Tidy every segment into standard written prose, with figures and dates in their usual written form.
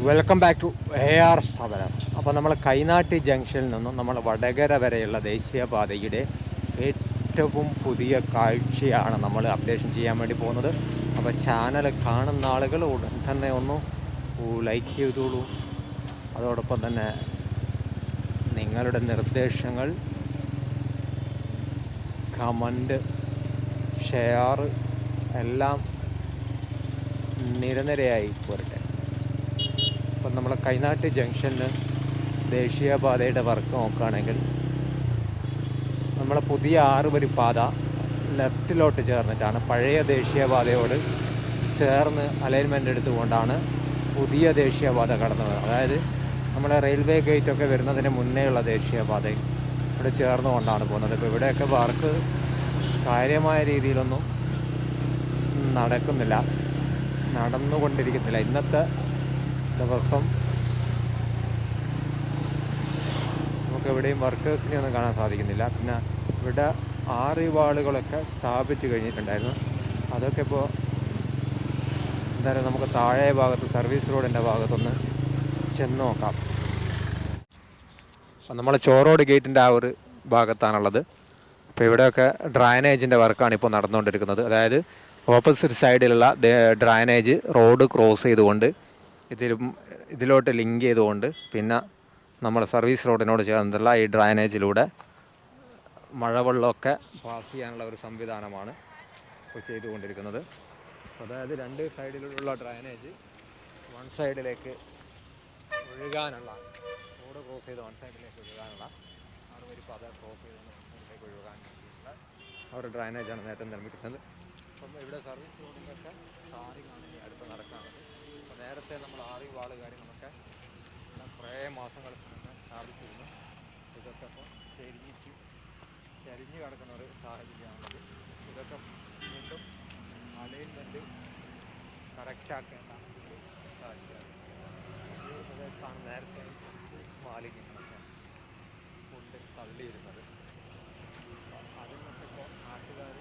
Welcome back to AR സമരം. അപ്പോൾ നമ്മൾ കൈനാട്ടി ജംഗ്ഷനിൽ നിന്നും നമ്മൾ വടകര വരെയുള്ള ദേശീയപാതയുടെ ഏറ്റവും പുതിയ കാഴ്ചയാണ് നമ്മൾ അപ്ഡേഷൻ ചെയ്യാൻ വേണ്ടി പോകുന്നത്. അപ്പോൾ ചാനൽ കാണുന്ന ആളുകൾ ഉടൻ തന്നെ ഒന്ന് ലൈക്ക് ചെയ്തോളൂ. അതോടൊപ്പം തന്നെ നിങ്ങളുടെ നിർദ്ദേശങ്ങൾ, കമൻറ്റ്, ഷെയർ എല്ലാം നിരനിരയായി പോരട്ടെ. ഇപ്പം നമ്മൾ കൈനാട്ടി ജംഗ്ഷനിൽ ദേശീയപാതയുടെ വർക്ക് നോക്കുകയാണെങ്കിൽ നമ്മളെ പുതിയ 6 വരി പാത ലെഫ്റ്റിലോട്ട് ചേർന്നിട്ടാണ് പഴയ ദേശീയപാതയോട് ചേർന്ന് അലൈൻമെൻറ്റ് എടുത്തുകൊണ്ടാണ് പുതിയ ദേശീയപാത കടന്നത്. അതായത് നമ്മളെ റെയിൽവേ ഗേറ്റൊക്കെ വരുന്നതിന് മുന്നേയുള്ള ദേശീയപാത ഇവിടെ ചേർന്നുകൊണ്ടാണ് പോകുന്നത്. ഇപ്പോൾ ഇവിടെയൊക്കെ വർക്ക് കാര്യമായ രീതിയിലൊന്നും നടന്നുകൊണ്ടിരിക്കുന്നില്ല. ഇന്നത്തെ ദിവസം നമുക്ക് എവിടെയും വർക്കേഴ്സിനെ ഒന്നും കാണാൻ സാധിക്കുന്നില്ല. പിന്നെ ഇവിടെ 6 വാളുകളൊക്കെ സ്ഥാപിച്ച് കഴിഞ്ഞിട്ടുണ്ടായിരുന്നു. അതൊക്കെ ഇപ്പോൾ എന്തായാലും നമുക്ക് താഴെ ഭാഗത്ത് സർവീസ് റോഡിൻ്റെ ഭാഗത്തൊന്ന് ചെന്ന് നോക്കാം. അപ്പം നമ്മൾ ചോറോഡ് ഗേറ്റിൻ്റെ ആ ഒരു ഭാഗത്താണുള്ളത്. അപ്പോൾ ഇവിടെയൊക്കെ ഡ്രൈനേജിൻ്റെ വർക്കാണ് ഇപ്പോൾ നടന്നുകൊണ്ടിരിക്കുന്നത്. അതായത് ഓപ്പോസിറ്റ് സൈഡിലുള്ള ഡ്രൈനേജ് റോഡ് ക്രോസ് ചെയ്തുകൊണ്ട് ഇതിലോട്ട് ലിങ്ക് ചെയ്തുകൊണ്ട് പിന്നെ നമ്മുടെ സർവീസ് റോഡിനോട് ചേർന്നുള്ള ഈ ഡ്രൈനേജിലൂടെ മഴവെള്ളമൊക്കെ പാസ് ചെയ്യാനുള്ള ഒരു സംവിധാനമാണ് ഇപ്പോൾ ചെയ്തുകൊണ്ടിരിക്കുന്നത്. അതായത് 2 സൈഡിലുള്ള ഡ്രൈനേജ് വൺ സൈഡിലേക്ക് ഒഴുകാനുള്ള, റോഡ് ക്രോസ് ചെയ്ത് വൺ സൈഡിലേക്ക് ഒഴുകാനുള്ള 6 വരി പാത ക്രോസ് ചെയ്ത് വൺ സൈഡിലേക്ക് ഒഴുകാൻ വേണ്ടിയിട്ടുള്ള ആ ഒരു ഡ്രൈനേജാണ് നേരത്തെ നിർമ്മിക്കുന്നത്. അപ്പം ഇവിടെ സർവീസ് റോഡിൻ്റെയൊക്കെ ടാറിങ്ങാണ് അടുത്ത് നടക്കാറുള്ളത്. അപ്പോൾ നേരത്തെ നമ്മൾ 6 വാള് കാര്യങ്ങളൊക്കെ കുറേ മാസങ്ങൾക്ക് മുന്നേ സ്ഥാപിച്ചിരുന്നു. ഇതൊക്കെ ഇപ്പോൾ ചരിഞ്ഞ് കിടക്കുന്ന ഒരു സാഹചര്യമാണത്. ഇതൊക്കെ വീണ്ടും അലൈൻമെൻറ്റ് കറക്റ്റാക്കേണ്ട ഒരു സാഹചര്യമാണ്. ഈ പ്രദേശത്താണ് നേരത്തെ മാലിന്യങ്ങളൊക്കെ കൊണ്ട് തള്ളിയിരുന്നത്. അതിൽ നിന്നൊക്കെ ഇപ്പോൾ നാട്ടുകാർ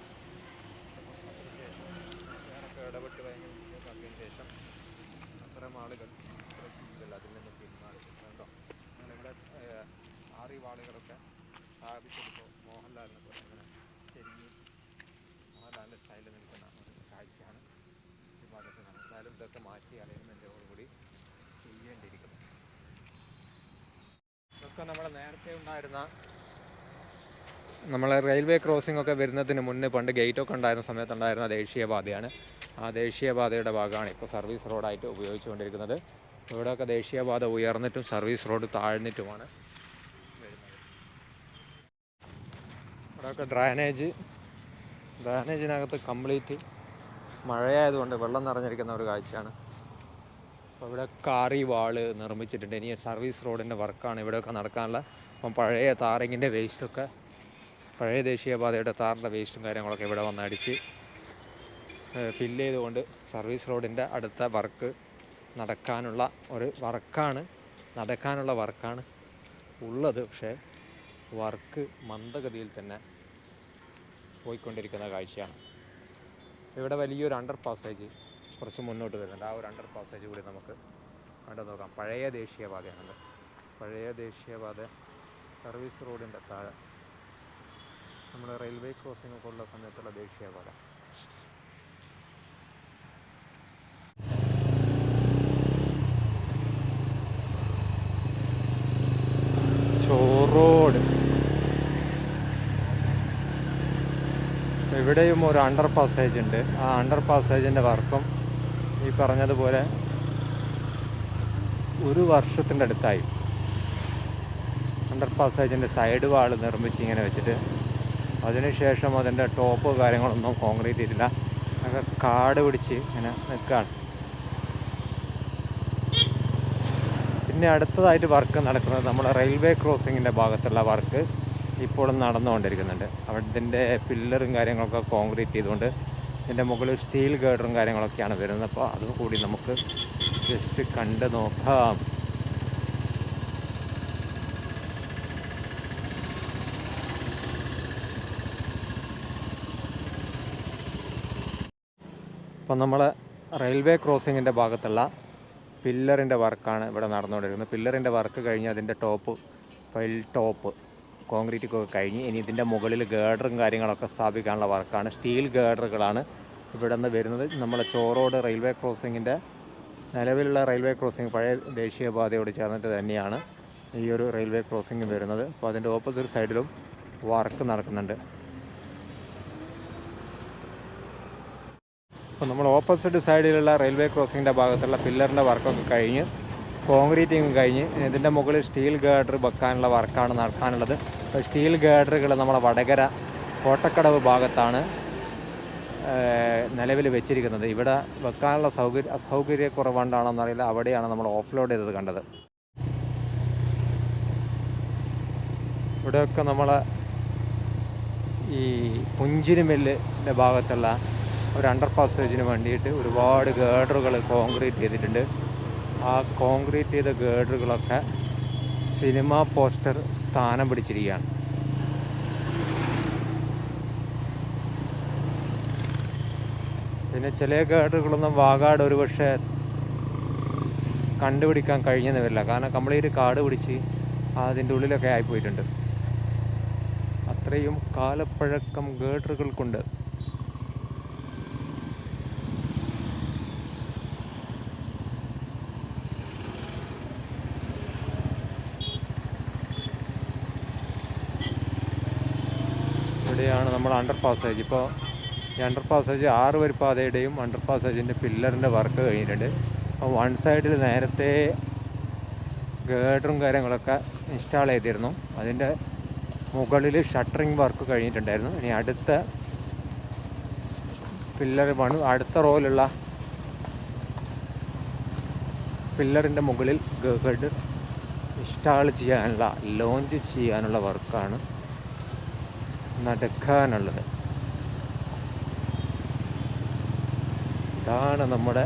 ഞാനൊക്കെ ഇടപെട്ട് ഭയങ്കര വൃത്തിയാക്കിയതിന് ശേഷം അത്തരം ആളുകൾ ഇതിൽ അതിൽ നിന്ന് പിന്മാറിയിട്ടുണ്ടോ. ഞങ്ങളിവിടെ 6 വാളുകളൊക്കെ സ്ഥാപിച്ചപ്പോൾ മോഹൻലാലിനെ പോലെ ഇങ്ങനെ ചെരിഞ്ഞ് മോഹൻലാലിൻ്റെ സ്റ്റൈലിൽ നിൽക്കുന്ന ഒരു കാഴ്ചയാണ് ഈ ഭാഗത്ത് കാണുന്നത്. എന്തായാലും ഇതൊക്കെ മാറ്റി അലൈൻമെൻറ്റോടുകൂടി ചെയ്യേണ്ടിയിരിക്കുന്നു. ഇതൊക്കെ നമ്മൾ നേരത്തെ ഉണ്ടായിരുന്ന നമ്മളെ റെയിൽവേ ക്രോസിംഗ് ഒക്കെ വരുന്നതിന് മുന്നേ പണ്ട് ഗേറ്റൊക്കെ ഉണ്ടായിരുന്ന സമയത്തുണ്ടായിരുന്ന ദേശീയപാതയാണ്. ആ ദേശീയപാതയുടെ ഭാഗമാണ് ഇപ്പോൾ സർവീസ് റോഡായിട്ട് ഉപയോഗിച്ചുകൊണ്ടിരിക്കുന്നത്. ഇവിടെയൊക്കെ ദേശീയപാത ഉയർന്നിട്ടും സർവീസ് റോഡ് താഴ്ന്നിട്ടുമാണ് വരുന്നത്. ഇവിടെയൊക്കെ ഡ്രൈനേജിനകത്ത് കംപ്ലീറ്റ് മഴയായതുകൊണ്ട് വെള്ളം നിറഞ്ഞിരിക്കുന്ന ഒരു കാഴ്ചയാണ്. അപ്പോൾ ഇവിടെ കാറി വാള് നിർമ്മിച്ചിട്ടുണ്ട്. ഇനി സർവീസ് റോഡിൻ്റെ വർക്കാണ് ഇവിടെയൊക്കെ നടക്കാനുള്ള. അപ്പം പഴയ താറിങ്ങിൻ്റെ വേസ്റ്റൊക്കെ, പഴയ ദേശീയപാതയുടെ താറിൻ്റെ വേസ്റ്റും കാര്യങ്ങളൊക്കെ ഇവിടെ വന്നടിച്ച് ഫില്ല് ചെയ്തുകൊണ്ട് സർവീസ് റോഡിൻ്റെ അടുത്ത വർക്ക് നടക്കാനുള്ള വർക്കാണ് ഉള്ളത്. പക്ഷേ വർക്ക് മന്ദഗതിയിൽ തന്നെ പോയിക്കൊണ്ടിരിക്കുന്ന കാഴ്ചയാണ്. ഇവിടെ വലിയൊരു അണ്ടർ പാസേജ് കുറച്ച് മുന്നോട്ട് വരുന്നുണ്ട്. ആ ഒരു അണ്ടർ പാസേജ് കൂടി നമുക്ക് കണ്ടു നോക്കാം. പഴയ ദേശീയപാതയാണത്. പഴയ ദേശീയപാത സർവീസ് റോഡിൻ്റെ താഴെ നമ്മൾ റെയിൽവേ ക്രോസിംഗ് ഒക്കെ ഉള്ള സമയത്തുള്ള ദേശീയപാത. ചോറോഡ് ഇവിടെയും ഒരു അണ്ടർ പാസേജ് ഉണ്ട്. ആ അണ്ടർ പാസേജിൻ്റെ വർക്കും ഈ പറഞ്ഞതുപോലെ 1 വർഷത്തിൻ്റെ അടുത്തായി. അണ്ടർ പാസേജിൻ്റെ സൈഡ് വാൾ നിർമ്മിച്ച് ഇങ്ങനെ വെച്ചിട്ട് അതിനുശേഷം അതിൻ്റെ ടോപ്പ് കാര്യങ്ങളൊന്നും കോൺക്രീറ്റ് ചെയ്തില്ല. അതൊക്കെ കാട് പിടിച്ച് ഇങ്ങനെ നിൽക്കുകയാണ്. പിന്നെ അടുത്തതായിട്ട് വർക്ക് നടക്കുന്നത് നമ്മുടെ റെയിൽവേ ക്രോസിങ്ങിൻ്റെ ഭാഗത്തുള്ള വർക്ക് ഇപ്പോഴും നടന്നുകൊണ്ടിരിക്കുന്നുണ്ട്. അതിൻ്റെ പില്ലറും കാര്യങ്ങളൊക്കെ കോൺക്രീറ്റ് ചെയ്തുകൊണ്ട് ഇതിൻ്റെ മുകളിൽ സ്റ്റീൽ ഗേഡറും കാര്യങ്ങളൊക്കെയാണ് വരുന്നത്. അപ്പോൾ അതും കൂടി നമുക്ക് ജസ്റ്റ് കണ്ട് നോക്കാം. അപ്പം നമ്മൾ റെയിൽവേ ക്രോസിങ്ങിൻ്റെ ഭാഗത്തുള്ള പില്ലറിൻ്റെ വർക്കാണ് ഇവിടെ നടന്നുകൊണ്ടിരിക്കുന്നത്. പില്ലറിൻ്റെ വർക്ക് കഴിഞ്ഞ് അതിൻ്റെ ഫൈൽ ടോപ്പ് കോൺക്രീറ്റ് കഴിഞ്ഞ് ഇനി ഇതിൻ്റെ മുകളിൽ ഗേഡറും കാര്യങ്ങളൊക്കെ സ്ഥാപിക്കാനുള്ള വർക്കാണ്. സ്റ്റീൽ ഗേഡറുകളാണ് ഇവിടെ നിന്ന് വരുന്നത്. നമ്മളെ ചോറോട് റെയിൽവേ ക്രോസിങ്ങിൻ്റെ നിലവിലുള്ള റെയിൽവേ ക്രോസിങ് പഴയ ദേശീയപാതയോട് ചേർന്നിട്ട് തന്നെയാണ് ഈ ഒരു റെയിൽവേ ക്രോസിങ് വരുന്നത്. അപ്പോൾ അതിൻ്റെ ഓപ്പോസിറ്റ് സൈഡിലും വർക്ക് നടക്കുന്നുണ്ട്. അപ്പോൾ നമ്മൾ ഓപ്പോസിറ്റ് സൈഡിലുള്ള റെയിൽവേ ക്രോസിങ്ങിൻ്റെ ഭാഗത്തുള്ള പില്ലറിൻ്റെ വർക്കൊക്കെ കഴിഞ്ഞ് കോൺക്രീറ്റിങ് കഴിഞ്ഞ് ഇതിൻ്റെ മുകളിൽ സ്റ്റീൽ ഗേഡർ വെക്കാനുള്ള വർക്കാണ് നടക്കാനുള്ളത്. അപ്പോൾ സ്റ്റീൽ ഗേഡറുകൾ നമ്മളെ വടകര കോട്ടക്കടവ് ഭാഗത്താണ് നിലവിൽ വെച്ചിരിക്കുന്നത്. ഇവിടെ വെക്കാനുള്ള അസൗകര്യക്കുറവുണ്ടാണെന്നറിയില്ല. അവിടെയാണ് നമ്മൾ ഓഫ്ലോഡ് ചെയ്തത് കണ്ടത്. ഇവിടെയൊക്കെ നമ്മളെ ഈ പുഞ്ചിരി മില്ലിൻ്റെ ഭാഗത്തുള്ള ഒരു അണ്ടർ പാസേജിന് വേണ്ടിയിട്ട് ഒരുപാട് ഗേഡറുകൾ കോൺക്രീറ്റ് ചെയ്തിട്ടുണ്ട്. ആ കോൺക്രീറ്റ് ചെയ്ത ഗേഡറുകളൊക്കെ സിനിമ പോസ്റ്റർ സ്ഥാനം പിടിച്ചിരിക്കുകയാണ്. പിന്നെ ചില ഗേഡറുകളൊന്നും വാഗാട് ഒരുപക്ഷെ കണ്ടുപിടിക്കാൻ കഴിഞ്ഞെന്ന് വരില്ല. കാരണം കംപ്ലീറ്റ് കാട് പിടിച്ച് അതിൻ്റെ ഉള്ളിലൊക്കെ ആയിപ്പോയിട്ടുണ്ട്. അത്രയും കാലപ്പഴക്കം ഗേഡറുകൾക്കുണ്ട്. ഇവിടെയാണ് നമ്മൾ അണ്ടർ പാസേജ്. ഇപ്പോൾ ഈ അണ്ടർ പാസേജ് 6 വരി പാതയുടെയും അണ്ടർ പാസേജിൻ്റെ പില്ലറിൻ്റെ വർക്ക് കഴിഞ്ഞിട്ടുണ്ട്. അപ്പോൾ വൺ സൈഡിൽ നേരത്തെ ഗേഡറും കാര്യങ്ങളൊക്കെ ഇൻസ്റ്റാൾ ചെയ്തിരുന്നു. അതിൻ്റെ മുകളിൽ ഷട്ടറിങ് വർക്ക് കഴിഞ്ഞിട്ടുണ്ടായിരുന്നു. ഇനി അടുത്ത പില്ലർ അടുത്ത റോയിലുള്ള പില്ലറിൻ്റെ മുകളിൽ ഗേഡ് ഇൻസ്റ്റാൾ ചെയ്യാനുള്ള ലോഞ്ച് ചെയ്യാനുള്ള വർക്കാണ് നടക്കാനുള്ളത്. ഇതാണ് നമ്മുടെ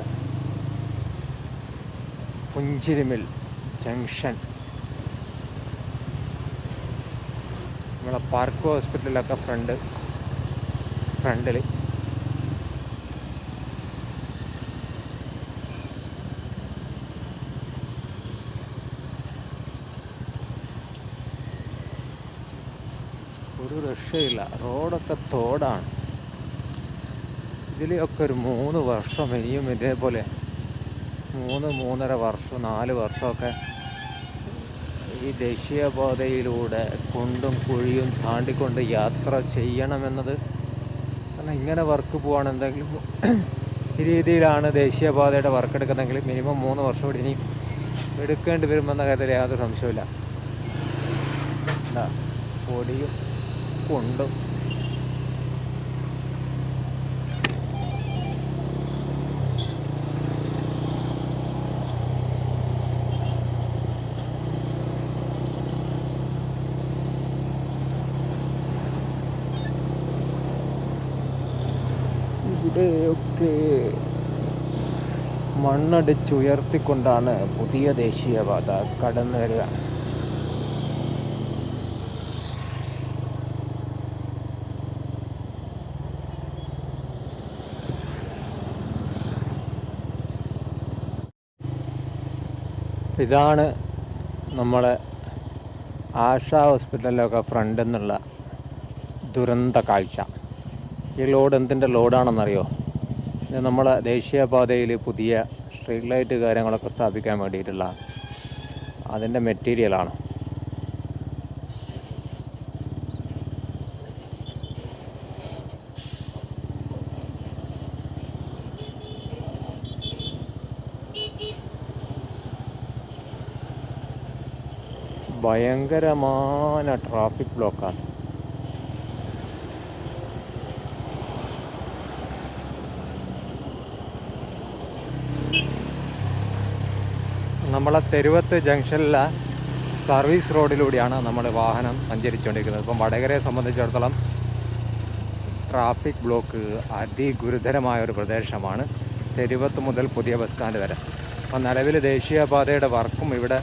പുഞ്ചിരിമിൽ ജംഗ്ഷൻ. നമ്മളെ പാർക്ക് ഹോസ്പിറ്റലിലൊക്കെ ഫ്രണ്ടിൽ ഒരു രക്ഷയില്ല. റോഡൊക്കെ തോടാണ്. ഇതിലൊക്കെ ഒരു 3 വർഷം ഇനിയും ഇതേപോലെ 3-3.5 വർഷം 4 വർഷമൊക്കെ ഈ ദേശീയപാതയിലൂടെ കുണ്ടും കുഴിയും താണ്ടിക്കൊണ്ട് യാത്ര ചെയ്യണമെന്നത്. കാരണം ഇങ്ങനെ വർക്ക് പോവാണെന്തെങ്കിലും ഈ രീതിയിലാണ് ദേശീയപാതയുടെ വർക്ക് എടുക്കുന്നതെങ്കിൽ മിനിമം 3 വർഷം കൂടി ഇനി എടുക്കേണ്ടി വരുമെന്ന കാര്യത്തിൽ യാതൊരു സംശയമില്ല. പൊടിയും കുണ്ടും ഇവിടെയൊക്കെ മണ്ണടിച്ചുയർത്തിക്കൊണ്ടാണ് പുതിയ ദേശീയപാത കടന്നു വരിക. ഇതാണ് നമ്മളെ ആശാ ഹോസ്പിറ്റലിലൊക്കെ ഫ്രണ്ടിൽ നിന്നുള്ള ദുരന്ത കാഴ്ച. ഈ ലോഡ് എന്തിൻ്റെ ലോഡാണെന്നറിയോ? ഇത് നമ്മളെ ദേശീയപാതയിൽ പുതിയ സ്ട്രീറ്റ് ലൈറ്റ് കാര്യങ്ങളൊക്കെ സ്ഥാപിക്കാൻ വേണ്ടിയിട്ടുള്ള അതിൻ്റെ മെറ്റീരിയലാണ്. ഭയങ്കരമായ ട്രാഫിക് ബ്ലോക്കാണ്. നമ്മളെ തെരുവത്ത് ജംഗ്ഷനിലെ സർവീസ് റോഡിലൂടെയാണ് നമ്മൾ വാഹനം സഞ്ചരിച്ചുകൊണ്ടിരിക്കുന്നത്. ഇപ്പം വടകരയെ സംബന്ധിച്ചിടത്തോളം ട്രാഫിക് ബ്ലോക്ക് അതിഗുരുതരമായ ഒരു പ്രദേശമാണ്. തെരുവത്ത് മുതൽ പുതിയ ബസ് സ്റ്റാൻഡ് വരെ. അപ്പം നിലവിൽ ദേശീയപാതയുടെ വർക്കും ഇവിടെ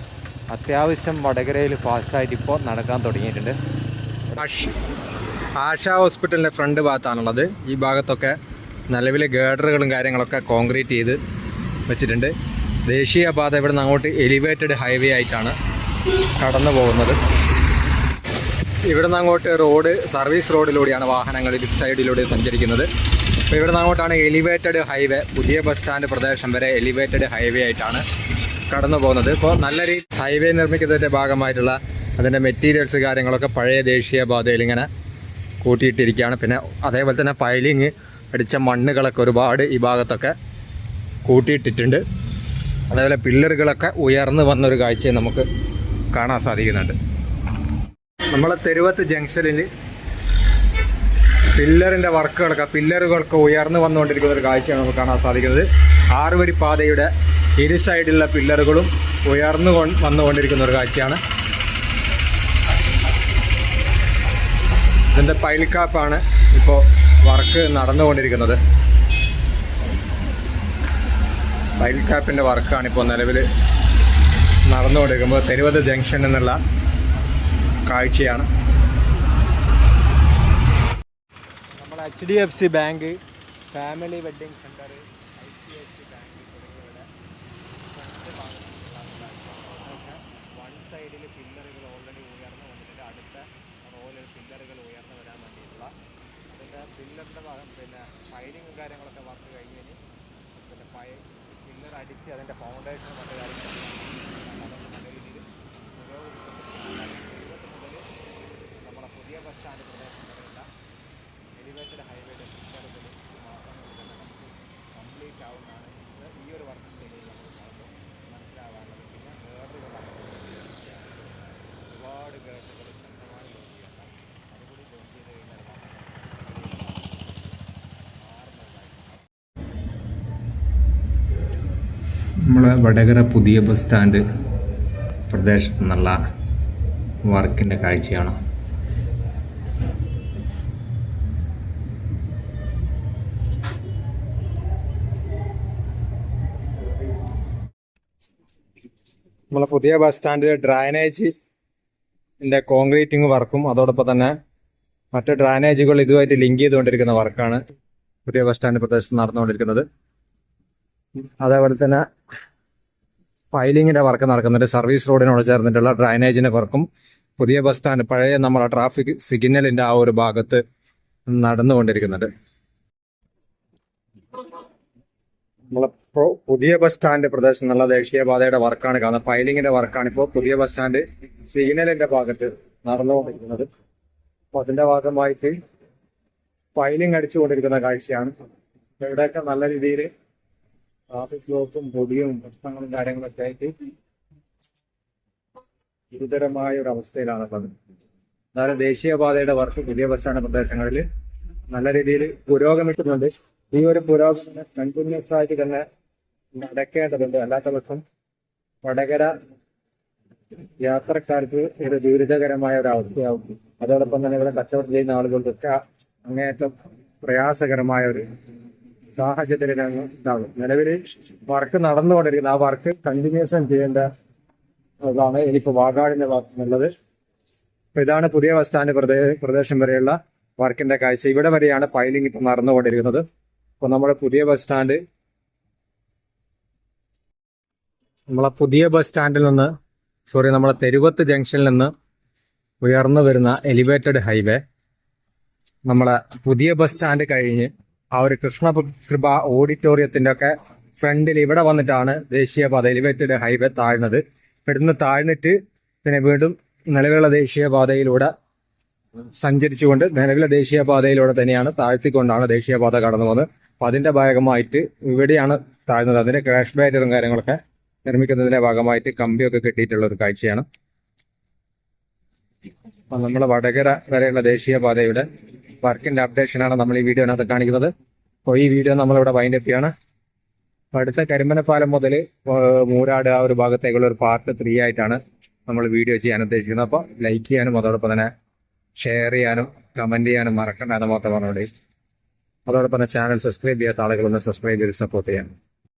അത്യാവശ്യം വടകരയിൽ ഫാസ്റ്റായിട്ട് ഇപ്പോൾ നടക്കാൻ തുടങ്ങിയിട്ടുണ്ട്. ആശാ ഹോസ്പിറ്റലിൻ്റെ ഫ്രണ്ട് ഭാഗത്താണുള്ളത്. ഈ ഭാഗത്തൊക്കെ നിലവിലെ ഗേഡറുകളും കാര്യങ്ങളൊക്കെ കോൺക്രീറ്റ് ചെയ്ത് വെച്ചിട്ടുണ്ട്. ദേശീയപാത ഇവിടെ നിന്ന് അങ്ങോട്ട് എലിവേറ്റഡ് ഹൈവേ ആയിട്ടാണ് കടന്നു പോകുന്നത്. ഇവിടെ നിന്ന് അങ്ങോട്ട് റോഡ് സർവീസ് റോഡിലൂടെയാണ് വാഹനങ്ങൾ ഇരു സൈഡിലൂടെ സഞ്ചരിക്കുന്നത്. അപ്പോൾ ഇവിടെ നിന്ന് അങ്ങോട്ടാണ് എലിവേറ്റഡ് ഹൈവേ, പുതിയ ബസ് സ്റ്റാൻഡ് പ്രദേശം വരെ എലിവേറ്റഡ് ഹൈവേ ആയിട്ടാണ് കടന്നു പോകുന്നത്. ഇപ്പോൾ നല്ല ഹൈവേ നിർമ്മിക്കുന്നതിൻ്റെ ഭാഗമായിട്ടുള്ള അതിൻ്റെ മെറ്റീരിയൽസ് കാര്യങ്ങളൊക്കെ പഴയ ദേശീയപാതയിൽ ഇങ്ങനെ കൂട്ടിയിട്ടിരിക്കുകയാണ്. പിന്നെ അതേപോലെ തന്നെ പൈലിങ് അടിച്ച മണ്ണുകളൊക്കെ ഒരുപാട് ഈ ഭാഗത്തൊക്കെ കൂട്ടിയിട്ടിട്ടുണ്ട്. അതേപോലെ പില്ലറുകളൊക്കെ ഉയർന്നു വന്നൊരു കാഴ്ചയും നമുക്ക് കാണാൻ സാധിക്കുന്നുണ്ട്. നമ്മളെ തെരുവത്ത് ജംഗ്ഷനിൽ പില്ലറുകൾക്ക് ഉയർന്നു വന്നുകൊണ്ടിരിക്കുന്ന ഒരു കാഴ്ചയാണ് നമുക്ക് കാണാൻ സാധിക്കുന്നത്. 6 വരി പാതയുടെ ഇരു സൈഡിലുള്ള പില്ലറുകളും ഉയർന്നു വന്നുകൊണ്ടിരിക്കുന്ന ഒരു കാഴ്ചയാണ്. ഇതിൻ്റെ പൈൽക്കാപ്പാണ് ഇപ്പോൾ വർക്ക് നടന്നുകൊണ്ടിരിക്കുന്നത്. പൈൽക്കാപ്പിൻ്റെ വർക്കാണ് ഇപ്പോൾ നിലവിൽ നടന്നുകൊണ്ടിരിക്കുമ്പോൾ തെരുവത്ത് ജംഗ്ഷൻ എന്നുള്ള കാഴ്ചയാണ്. നമ്മൾ HDFC bank, family wedding centre, ICICI bank തുടങ്ങിയവയുടെ ഫ്രണ്ട് ഭാഗത്തുള്ള വൺ സൈഡിൽ പില്ലറുകൾ ഓൾറെഡി ഉയർന്നു വന്നിട്ടുണ്ട്. അടുത്ത റോയിൽ പില്ലറുകൾ ഉയർന്നു വരാൻ വേണ്ടിയിട്ടുള്ള അതിൻ്റെ പില്ലറിൻ്റെ ഭാഗം പിന്നെ ഫൈലിങ്ങും കാര്യങ്ങളൊക്കെ വർക്ക് കഴിഞ്ഞ് പിന്നെ പില്ലർ അടിച്ച് അതിൻ്റെ ഫൗണ്ടേഷൻ മറ്റു കാര്യങ്ങളൊക്കെ അതൊക്കെ നല്ല രീതിയിൽ നമ്മുടെ പുതിയ ബസ് സ്റ്റാൻഡ് പ്രദേശം വരെയുള്ള എലിവേറ്റഡ് ഹൈവേയുടെ പില്ലറുകൾ മാസങ്ങളിൽ തന്നെ നമുക്ക് കംപ്ലീറ്റ് ആവുന്നതാണ് ഈ ഒരു വർക്കിൻ്റെ ഇടയിൽ നമുക്ക് കാണുമ്പോൾ മനസ്സിലാവാനുള്ളത്. പിന്നെ ഗേഡറുകളാണ്, ഒരുപാട് ഗേഡറുകൾ സ്വന്തമായി ലോഞ്ച് ചെയ്യണ്ട, അതുകൂടി ലോഞ്ച് ചെയ്ത് കഴിഞ്ഞാൽ നമ്മളെ വടകര പുതിയ ബസ് സ്റ്റാൻഡ് പ്രദേശത്ത് നിന്നുള്ള വർക്കിൻ്റെ കാഴ്ചയാണ്. നമ്മളെ പുതിയ ബസ് സ്റ്റാൻഡിൽ ഡ്രൈനേജിൻ്റെ കോൺക്രീറ്റിംഗ് വർക്കും അതോടൊപ്പം തന്നെ മറ്റ് ഡ്രൈനേജുകൾ ഇതുമായിട്ട് ലിങ്ക് ചെയ്തുകൊണ്ടിരിക്കുന്ന വർക്കാണ് പുതിയ ബസ് സ്റ്റാൻഡ് പ്രദേശത്ത് നടന്നുകൊണ്ടിരിക്കുന്നത്. അതേപോലെ തന്നെ പൈലിങ്ങിൻ്റെ വർക്ക് നടക്കുന്നുണ്ട്. സർവീസ് റോഡിനോട് ചേർന്നിട്ടുള്ള ഡ്രൈനേജിൻ്റെ വർക്കും പുതിയ ബസ് സ്റ്റാൻഡ് പഴയ നമ്മളെ ട്രാഫിക് സിഗ്നലിൻ്റെ ആ ഒരു ഭാഗത്ത് നടന്നുകൊണ്ടിരിക്കുന്നുണ്ട്. നമ്മളെ പുതിയ ബസ് സ്റ്റാൻഡ് പ്രദേശം എന്നുള്ള ദേശീയപാതയുടെ വർക്കാണ് കാണുന്നത്. പൈലിങ്ങിൻ്റെ വർക്കാണ് ഇപ്പോൾ പുതിയ ബസ് സ്റ്റാൻഡ് സിഗ്നലിൻ്റെ ഭാഗത്ത് നടന്നുകൊണ്ടിരിക്കുന്നത്. അപ്പോൾ അതിൻ്റെ ഭാഗമായിട്ട് പൈലിംഗ് അടിച്ചുകൊണ്ടിരിക്കുന്ന കാഴ്ചയാണ്. ഇവിടെയൊക്കെ നല്ല രീതിയിൽ ട്രാഫിക് ബ്ലോക്കും പൊടിയും പ്രശ്നങ്ങളും കാര്യങ്ങളൊക്കെ ആയിട്ട് ഗുരുതരമായ ഒരു അവസ്ഥയിലാണുള്ളത്. അതായത് ദേശീയപാതയുടെ വർക്ക് പുതിയ ബസ് സ്റ്റാൻഡ് പ്രദേശങ്ങളിൽ നല്ല രീതിയിൽ പുരോഗമിക്കുന്നുണ്ട്. ഈ ഒരു പുരോഗമനം കണ്ടിന്യൂസ് ആയിട്ട് തന്നെ നടക്കേണ്ടതുണ്ട്. അല്ലാത്ത പക്ഷം വടകര യാത്രക്കാർക്ക് ഒരു ദുരിതകരമായ ഒരു അവസ്ഥയാവും. അതോടൊപ്പം തന്നെ ഇവിടെ കച്ചവടം ചെയ്യുന്ന ആളുകൾക്കൊക്കെ അങ്ങേയറ്റം പ്രയാസകരമായ ഒരു സാഹചര്യത്തിലാണ് ഉണ്ടാകും. നിലവിൽ വർക്ക് നടന്നുകൊണ്ടിരിക്കുന്നത്. ആ വർക്ക് കണ്ടിന്യൂസ് ചെയ്യേണ്ട അതാണ് ഇനിയിപ്പോൾ വാഗാടിന്റെ ഭാഗത്തുനിന്നുള്ളത്. അപ്പോൾ ഇതാണ് പുതിയ ബസ് സ്റ്റാൻഡ് പ്രദേശം വരെയുള്ള വർക്കിന്റെ കാഴ്ച. ഇവിടെ വരെയാണ് പൈലിംഗ് ഇപ്പോൾ നടന്നുകൊണ്ടിരിക്കുന്നത്. അപ്പോൾ നമ്മുടെ പുതിയ ബസ് സ്റ്റാൻഡിൽ നിന്ന് നമ്മളെ തെരുവത്ത് ജംഗ്ഷനിൽ നിന്ന് ഉയർന്നു വരുന്ന എലിവേറ്റഡ് ഹൈവേ നമ്മളെ പുതിയ ബസ് സ്റ്റാൻഡ് കഴിഞ്ഞ് ആ ഒരു കൃഷ്ണകൃപ ഓഡിറ്റോറിയത്തിൻ്റെ ഒക്കെ ഫ്രണ്ടിൽ ഇവിടെ വന്നിട്ടാണ് ദേശീയപാത എലിവേറ്റഡ് ഹൈവേ താഴ്ന്നത്. ഇവിടുന്ന് താഴ്ന്നിട്ട് പിന്നെ വീണ്ടും നിലവിലുള്ള ദേശീയപാതയിലൂടെ സഞ്ചരിച്ചുകൊണ്ട് നിലവിലെ ദേശീയപാതയിലൂടെ തന്നെയാണ് താഴ്ത്തിക്കൊണ്ടാണ് ദേശീയപാത കടന്നു പോകുന്നത്. അപ്പം അതിൻ്റെ ഭാഗമായിട്ട് ഇവിടെയാണ് താഴ്ന്നത്. അതിൻ്റെ ക്രാഷ് ബാരിയറും കാര്യങ്ങളൊക്കെ നിർമ്മിക്കുന്നതിൻ്റെ ഭാഗമായിട്ട് കമ്പിയൊക്കെ കെട്ടിയിട്ടുള്ള ഒരു കാഴ്ചയാണ്. അപ്പം നമ്മുടെ വടകര വരെയുള്ള ദേശീയപാതയുടെ വർക്കിൻ്റെ അപ്ഡേഷനാണ് നമ്മൾ ഈ വീഡിയോനകത്ത് കാണിക്കുന്നത്. അപ്പോൾ ഈ വീഡിയോ നമ്മളിവിടെ വൈൻഡപ്പ് ചെയ്യാണ്. അടുത്ത കരിമനപ്പാലം മുതൽ മൂരാട് ആ ഒരു ഭാഗത്തേക്കുള്ള ഒരു പാർട്ട് 3 ആയിട്ടാണ് നമ്മൾ വീഡിയോ ചെയ്യാൻ ഉദ്ദേശിക്കുന്നത്. അപ്പോൾ ലൈക്ക് ചെയ്യാനും അതോടൊപ്പം തന്നെ ഷെയർ ചെയ്യാനും കമൻറ്റ് ചെയ്യാനും മറക്കണ്ട എന്ന് മാത്രം പറഞ്ഞോളി. അതോടൊപ്പം തന്നെ ചാനൽ സബ്സ്ക്രൈബ് ചെയ്യാത്ത ആളുകളൊന്ന് സബ്സ്ക്രൈബ് ചെയ്ത് സപ്പോർട്ട് ചെയ്യാം.